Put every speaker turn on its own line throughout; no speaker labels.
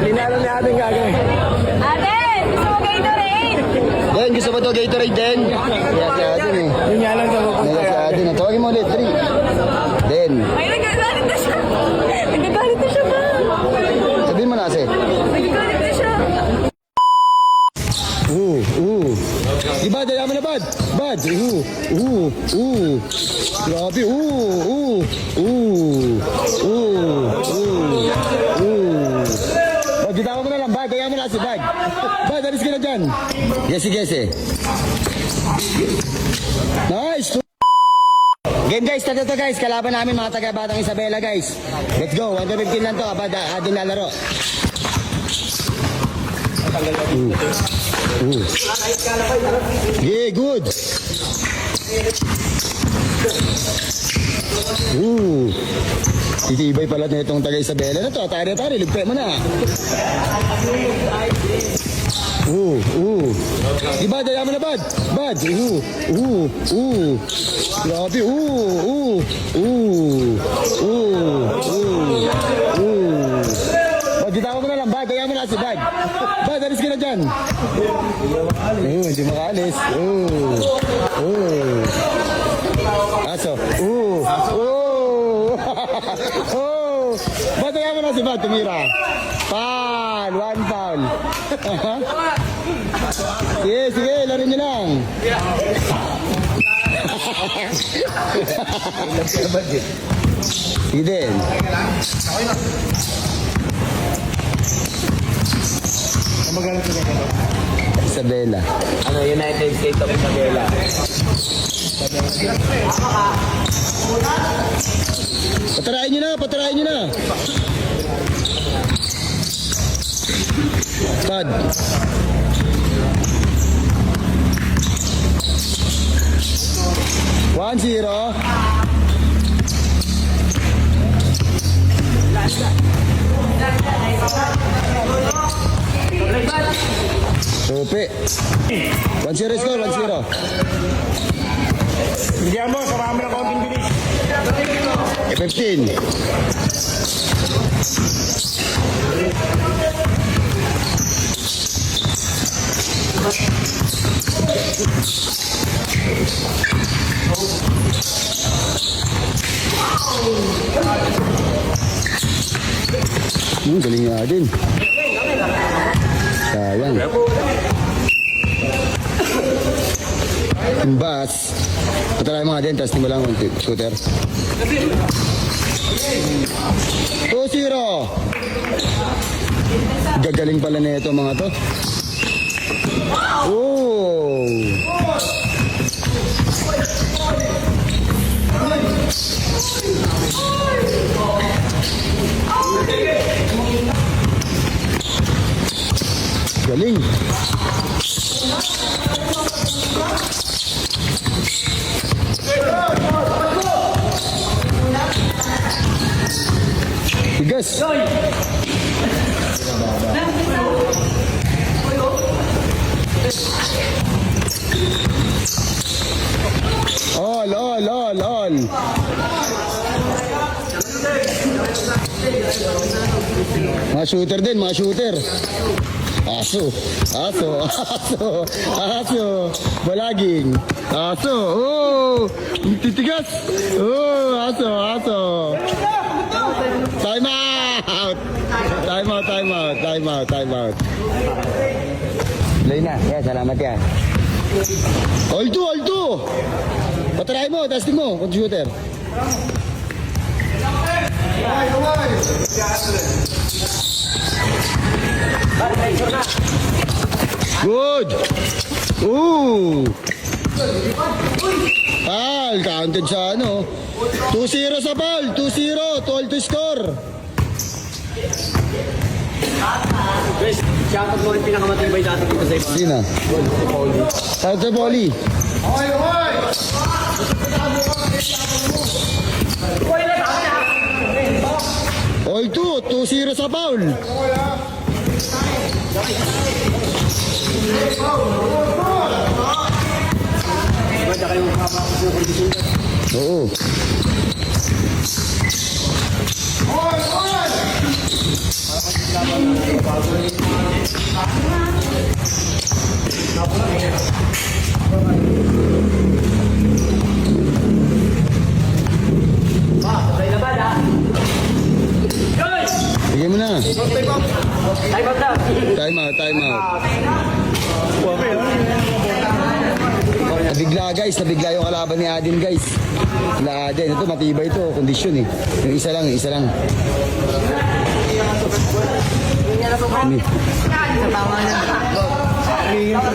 Linalo ni ating gagawin.
Den, gusto mo to Gatorade, Den? Kaya si Adin eh.
Yun nga lang sa
Kaya si Adin eh. Tawagin mo ulit, 3. Den.
Ay, nagagalit na siya. Nagagalit na siya ba?
Sabihin mo na kasi.
Nagagalit na siya.
Diba, dala mo na, Bad? Bad. Grabe, Bad, kita mo na lang, Bad. Dala mo na si Bad. Bad, alis ka na dyan. Yes, Nice. Game guys, tato to guys. Kalaban namin mga taga-Batang Isabela guys. Let's go. 1-15 lang to. Abad, adin lalaro. Yeah, good. Titibay pala na itong taga Isabela na to. Tari, ligpay mo na. Diba, dala mo na, Bad? Bad. Grabe, Pagkita mo na lang, Bad. Kaya mo na si Bad. Bad, alis ka na dyan. Hindi makaalis. Aso. Bad, kaya mo na si Bad. Tumira. Foul. 1 foul. Sige, laro nyo lang. Sige din. Isabela.
Ano, United States of Isabela.
Patarayin nyo na. Bad. One zero. Sope. 1-0 score, 1-0.
Bigyan mo, sama mo ng konting bilis.
15. Galing nga din. Sayang. Imbas. Patry mga din, tapos mo lang ang shooter. 2-0. Gagaling pala na ito mga to. Galing. Tigas. All. Mga shooter din, mga shooter. Aso. Balaging. Aso. Titigas. Aso. Time out. Lay na. Yeah, salamat yan. All two. Patry mo, testing mo, computer. Good. Foul, counted sa ano. 2-0 sa foul, 2-0, 12 to score.
Guys, shoutout mo rin pinakamatibay dati dito sa iba.
Sino? Shout to Polly. All 2-0 sa foul. Oo. na.
Time out na.
Time out, time out. Nabigla yung kalaban ni Adin guys. Wala Adin, ito matibay ito, kondisyon eh. Yung isa lang.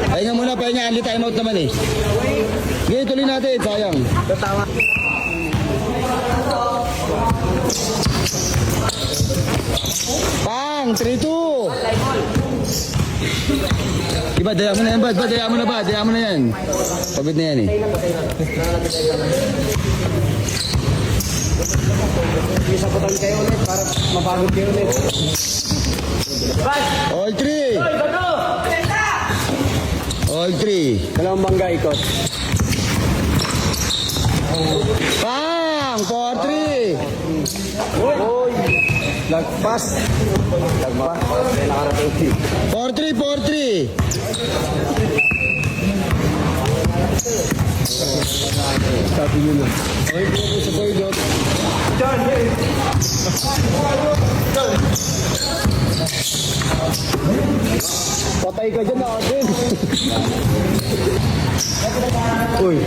Pahinga muna, Anli, time out naman eh. Sige, tuloy natin, sayang. Pang, 3-2. Diba, daya mo na yan, Bad? Daya mo na yan. Pagod na yan eh.
Isa po tayo kayo ulit para mapagod kayo ulit.
All 3. All 3.
Dalawang bangga ikot.
Pang, 4-3.
Oy! Lagpas. Nakarating.
4-3.
Sabi nyo na. Okay, po sa boy, Dot. Patay ka dyan, Adin. Uy.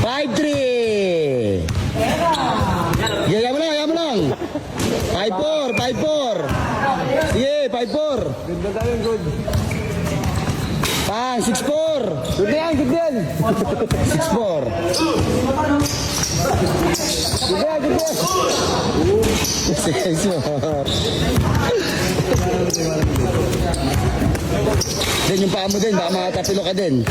5-3. Gaya mo lang. 5-4. Sige, 5-4.
Good na tayo, good.
Pang, 6-4.
Good yan.
6-4.
Good yan.
6-4. Din yung paa mo din, baka makatapilo ka din.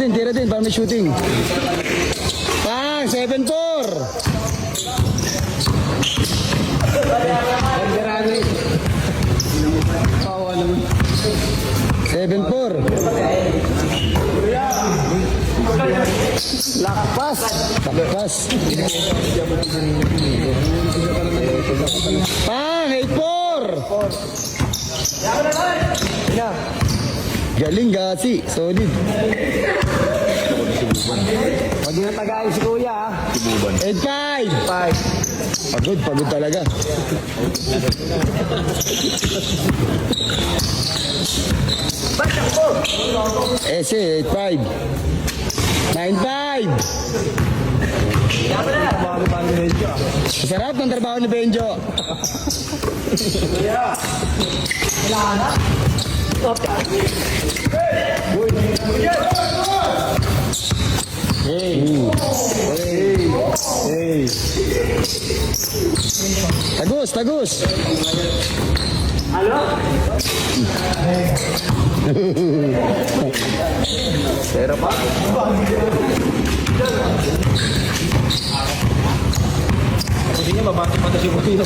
Tira din, para may shooting. Pang, 7-4.
Banderani. Pawa naman.
7-4.
Lakpas.
Pang, 8-4.
Ina.
Galing gasi, solid.
Pag natagayin si Kuya, ha?
8-5.
5.
Pagod talaga. Ese, 8-5. 9-5. Sarap ng trabaho ni Benjo. Tagus.
Pero pa. Hindi nga mabati pa si Kuya.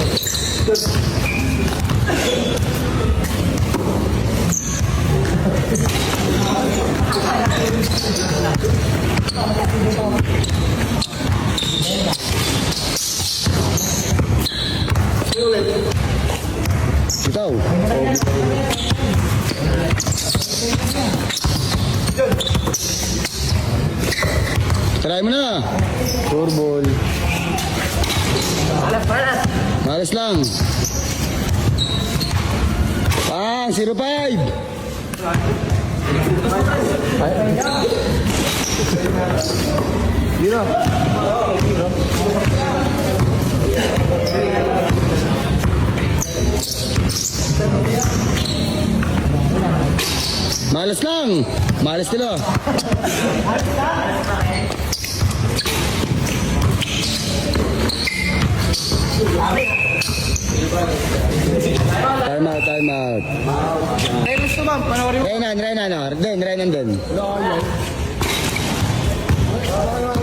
Ikaw. Try mo na.
Turbol.
Malas lang. Pang, 0-5.
Dino.
Malas lang. Malas nila. Time out.
Ay, gusto ma'am. Panoorin mo.
Renan din.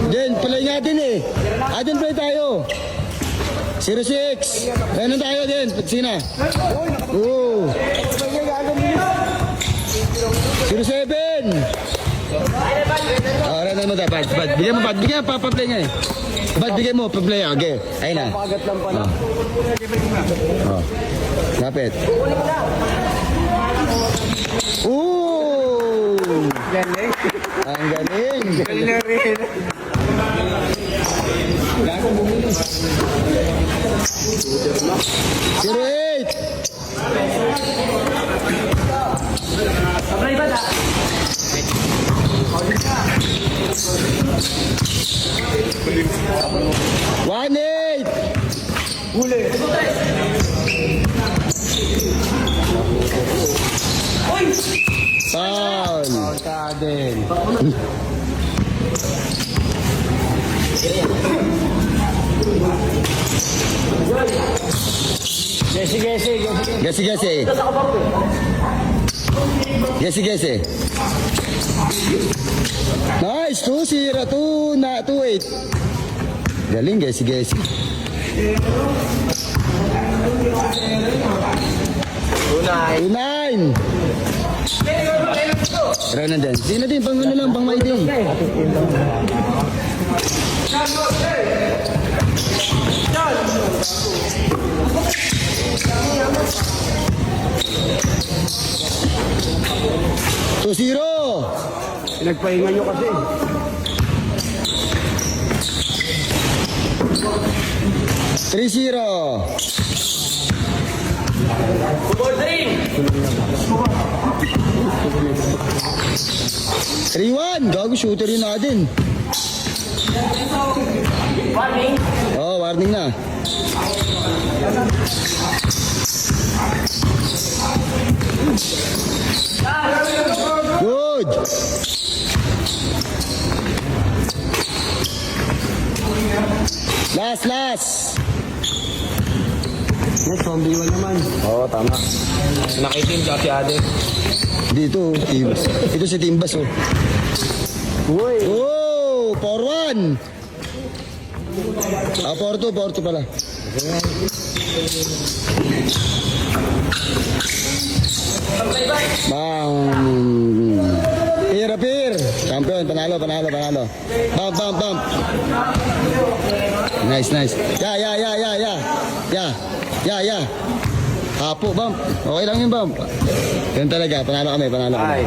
Din, play natin eh. Adin play tayo. 06. Renan tayo din. Sina? Oo. 07. Renan mo dapat. Bigyan mo, pa-play nga eh. Bigyan mo, pa-play. Okay. Ayun na.
Pagat lang pala.
Oh. Lapit. Ooh!
Galing.
Ang galing.
Galing na rin.
Zero eight.
Sabay ba da?
One eight.
Huli.
Foul.
Sa din. Gesi.
Gesi, gesi. Gesi, gesi. Nice. 2-0. 2-8. Galing, gesi, gesi.
Unay.
9. Tara na din. Di na din, pang ano lang, pang maiting. Two zero.
Nagpahinga nyo kasi.
Three zero. Three one. Gago, shooter yun natin.
Warning.
Oh, warning na. Good. Last.
Next, 1v1 naman.
Oo, tama.
Nakitim ka si Ade.
Dito, Timbas. Ito si Timbas, oh.
Uy.
Oh, 4-1. 4-2 pala. Bang. Apir. Champion, panalo. Bump. Nice. Ya. Hapo, bump. Okay lang yun, bump. Yan talaga, panalo kami.
Ay.